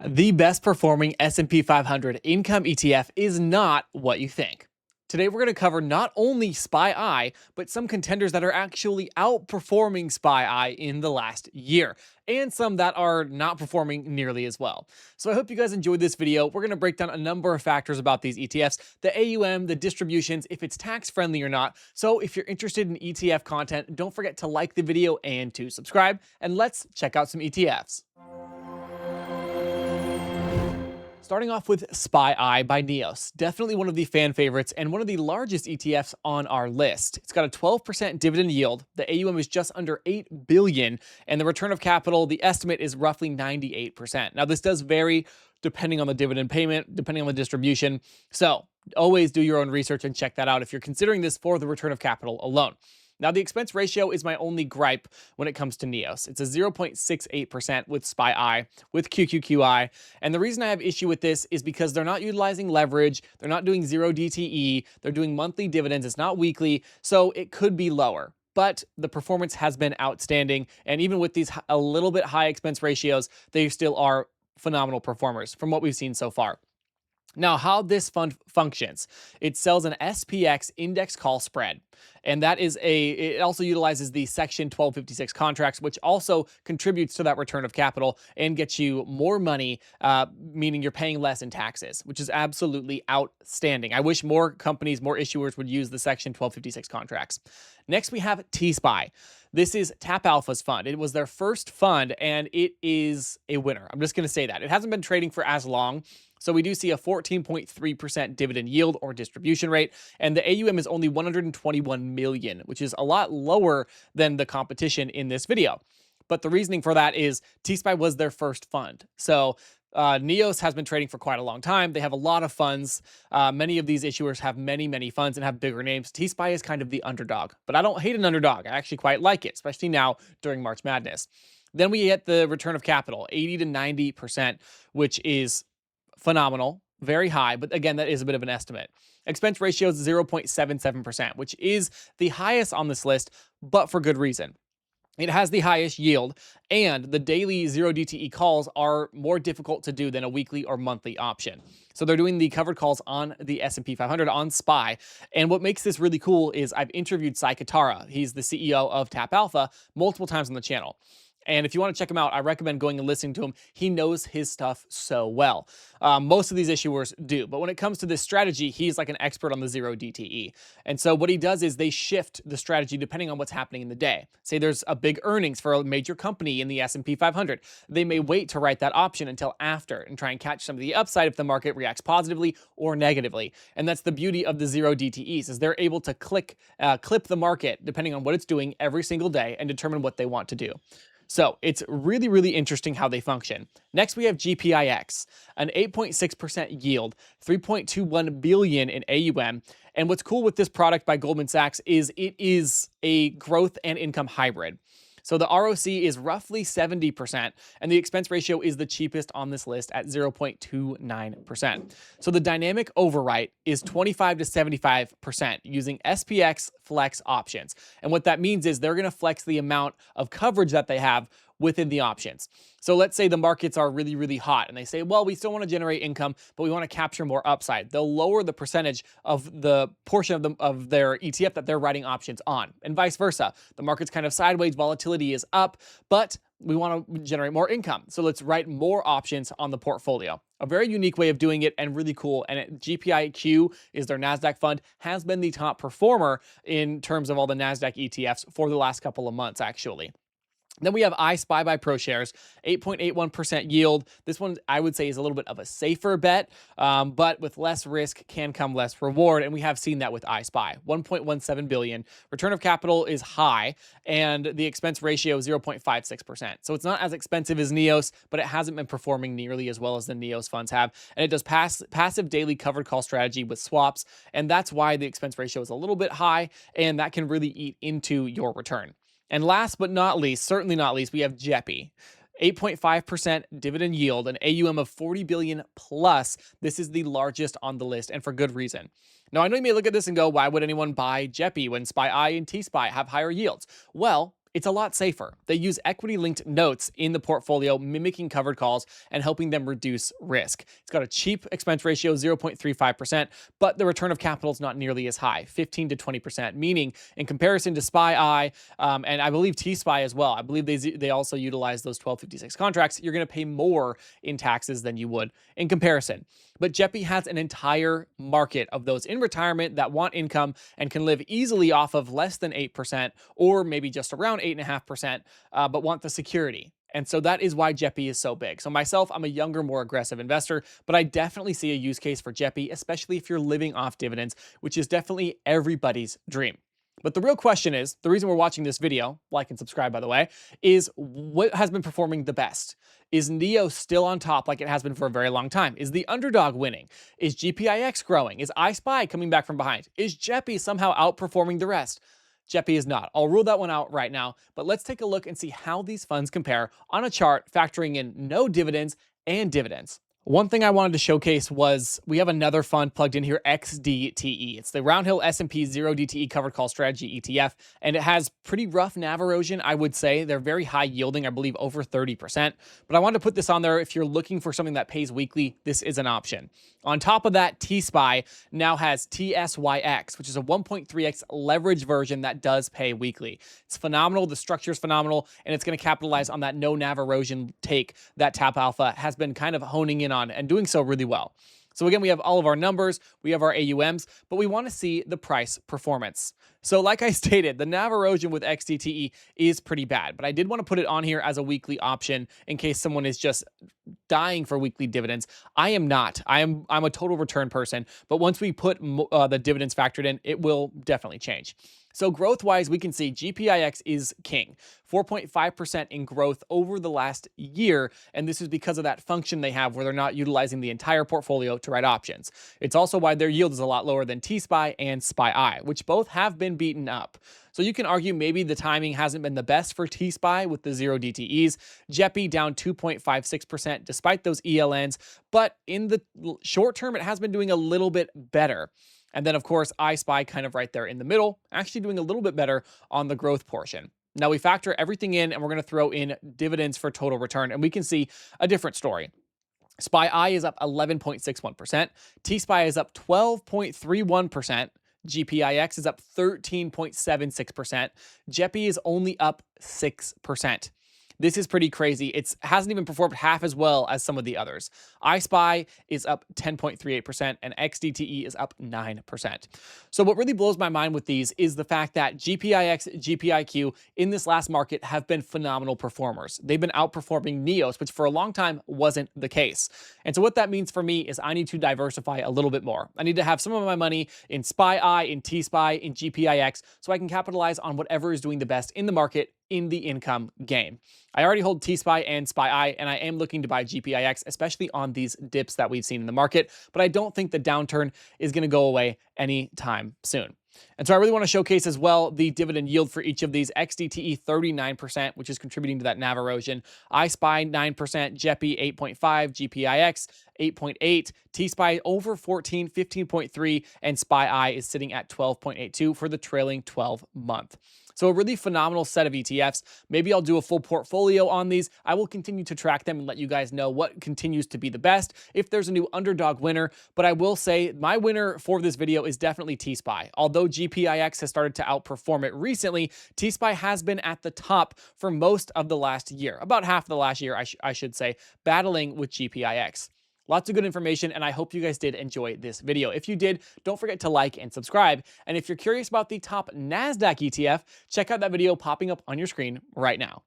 The best performing S&P 500 income ETF is not what you think. Today we're going to cover not only SPYI, but some contenders that are actually outperforming SPYI in the last year, and some that are not performing nearly as well. So I hope you guys enjoyed this video. We're going to break down a number of factors about these ETFs, the AUM, the distributions, if it's tax friendly or not. So if you're interested in ETF content, don't forget to like the video and to subscribe, and let's check out some ETFs. Starting off with SPYI by Neos, definitely one of the fan favorites and one of the largest ETFs on our list. It's got a 12% dividend yield. The AUM is just under $8 billion, and the return of capital, the estimate is roughly 98%. Now, this does vary depending on the dividend payment, depending on the distribution. So always do your own research and check that out if you're considering this for the return of capital alone. Now, the expense ratio is my only gripe when it comes to Neos. It's a 0.68% with SPYI, with QQQI. And the reason I have issue with this is because they're not utilizing leverage. They're not doing zero DTE. They're doing monthly dividends. It's not weekly. So it could be lower. But the performance has been outstanding. And even with these a little bit high expense ratios, they still are phenomenal performers from what we've seen so far. Now, how this fund functions, it sells an SPX index call spread, and that is it also utilizes the Section 1256 contracts, which also contributes to that return of capital and gets you more money, meaning you're paying less in taxes, which is absolutely outstanding. I wish more companies, more issuers would use the Section 1256 contracts. Next, we have TSPY. This is Tap Alpha's fund. It was their first fund, and it is a winner. I'm just going to say that. It hasn't been trading for as long, so we do see a 14.3% dividend yield or distribution rate, and the AUM is only 121 million, which is a lot lower than the competition in this video. But the reasoning for that is TSPY was their first fund. So Neos has been trading for quite a long time. They have a lot of funds. Many of these issuers have many funds and have bigger names. TSPY is kind of the underdog, but I don't hate an underdog. I actually quite like it, especially now during March Madness. Then we get the return of capital, 80 to 90%, which is phenomenal, very high, but again, that is a bit of an estimate. Expense ratio is 0.77%, which is the highest on this list, but for good reason. It has the highest yield, and the daily zero DTE calls are more difficult to do than a weekly or monthly option. So they're doing the covered calls on the S&P 500 on SPY. And what makes this really cool is I've interviewed Sai Katara. He's the CEO of Tap Alpha multiple times on the channel. And if you want to check him out, I recommend going and listening to him. He knows his stuff so well. Most of these issuers do. But when it comes to this strategy, he's like an expert on the zero DTE. And so what he does is they shift the strategy depending on what's happening in the day. Say there's a big earnings for a major company in the S&P 500. They may wait to write that option until after and try and catch some of the upside if the market reacts positively or negatively. And that's the beauty of the zero DTEs, is they're able to clip the market depending on what it's doing every single day and determine what they want to do. So it's really interesting how they function. Next, we have GPIX, an 8.6% yield, 3.21 billion in AUM. And what's cool with this product by Goldman Sachs is it is a growth and income hybrid. So the ROC is roughly 70%, and the expense ratio is the cheapest on this list at 0.29%. So the dynamic overwrite is 25 to 75% using SPX flex options. And what that means is they're going to flex the amount of coverage that they have within the options. So let's say the markets are really hot and they say, well, we still want to generate income, but we want to capture more upside. They'll lower the percentage of the portion of their ETF that they're writing options on, and vice versa. The market's kind of sideways, volatility is up, but we want to generate more income. So let's write more options on the portfolio. A very unique way of doing it and really cool. And GPIQ is their NASDAQ fund, has been the top performer in terms of all the NASDAQ ETFs for the last couple of months, actually. Then we have ISPY by ProShares, 8.81% yield. This one, I would say, is a little bit of a safer bet, but with less risk can come less reward, and we have seen that with ISPY, 1.17 billion. Return of capital is high, and the expense ratio is 0.56%. So it's not as expensive as Neos, but it hasn't been performing nearly as well as the Neos funds have, and it does passive daily covered call strategy with swaps, and that's why the expense ratio is a little bit high, and that can really eat into your return. And last but not least, certainly not least, we have JEPI. 8.5% dividend yield, an AUM of 40 billion plus. This is the largest on the list, and for good reason. Now, I know you may look at this and go, why would anyone buy JEPI when SPYI and TSPY have higher yields? Well, It's a lot safer. They use equity-linked notes in the portfolio, mimicking covered calls and helping them reduce risk. It's got a cheap expense ratio, 0.35%, but the return of capital is not nearly as high, 15 to 20%, meaning in comparison to SPYI, and I believe TSPY as well, I believe they also utilize those 1256 contracts, you're going to pay more in taxes than you would in comparison. But JEPI has an entire market of those in retirement that want income and can live easily off of less than 8% or maybe just around 8.5%, but want the security. And so that is why JEPI is so big. So myself, I'm a younger, more aggressive investor, but I definitely see a use case for JEPI, especially if you're living off dividends, which is definitely everybody's dream. But the real question is, the reason we're watching this video, like and subscribe by the way, is what has been performing the best? Is NEO still on top like it has been for a very long time? Is the underdog winning? Is GPIX growing? Is ISPY coming back from behind? Is JEPI somehow outperforming the rest? JEPI is not. I'll rule that one out right now, but let's take a look and see how these funds compare on a chart factoring in no dividends and dividends. One thing I wanted to showcase was we have another fund plugged in here, XDTE. It's the Roundhill S&P 0 DTE covered call strategy ETF, and it has pretty rough NAV erosion, I would say. They're very high yielding, I believe over 30%. But I wanted to put this on there. If you're looking for something that pays weekly, this is an option. On top of that, TSPY now has TSYX, which is a 1.3x leverage version that does pay weekly. It's phenomenal. The structure is phenomenal, and it's going to capitalize on that no NAV erosion take that Tap Alpha has been kind of honing in on and doing so really well. So again, we have all of our numbers, we have our AUMs, but we want to see the price performance. So like I stated, the NAV erosion with XDTE is pretty bad, but I did want to put it on here as a weekly option in case someone is just dying for weekly dividends. I am not. I'm a total return person, but once we put the dividends factored in, it will definitely change. So growth-wise, we can see GPIX is king, 4.5% in growth over the last year, and this is because of that function they have where they're not utilizing the entire portfolio to write options. It's also why their yield is a lot lower than TSPY and SPYI, which both have been beaten up. So you can argue maybe the timing hasn't been the best for TSPY with the 0 DTEs. JEPI down 2.56% despite those ELNs, but in the short term, it has been doing a little bit better. And then, of course, ISPY kind of right there in the middle, actually doing a little bit better on the growth portion. Now we factor everything in and we're going to throw in dividends for total return, and we can see a different story. SPYI is up 11.61%. TSPY is up 12.31%. GPIX is up 13.76%. JEPI is only up 6%. This is pretty crazy. It hasn't even performed half as well as some of the others. ISPY is up 10.38% and XDTE is up 9%. So what really blows my mind with these is the fact that GPIX, GPIQ in this last market have been phenomenal performers. They've been outperforming NEOs, which for a long time wasn't the case. And so what that means for me is I need to diversify a little bit more. I need to have some of my money in SPYI, in TSPY, in GPIX, so I can capitalize on whatever is doing the best in the market in the income game. I already hold TSPY and SPYI, and I am looking to buy GPIX, especially on these dips that we've seen in the market, but I don't think the downturn is going to go away anytime soon. And so I really want to showcase as well the dividend yield for each of these. XDTE 39%, which is contributing to that NAV erosion. ISPY 9%, JEPI 8.5%, GPIX 8.8%, TSPY over 14, 15.3%, and SPYI is sitting at 12.82 for the trailing 12-month. So a really phenomenal set of ETFs. Maybe I'll do a full portfolio on these. I will continue to track them and let you guys know what continues to be the best if there's a new underdog winner. But I will say my winner for this video is definitely TSPY. Although GPIX has started to outperform it recently, TSPY has been at the top for most of the last year, about half of the last year, I should say, battling with GPIX. Lots of good information, and I hope you guys did enjoy this video. If you did, don't forget to like and subscribe. And if you're curious about the top NASDAQ ETF, check out that video popping up on your screen right now.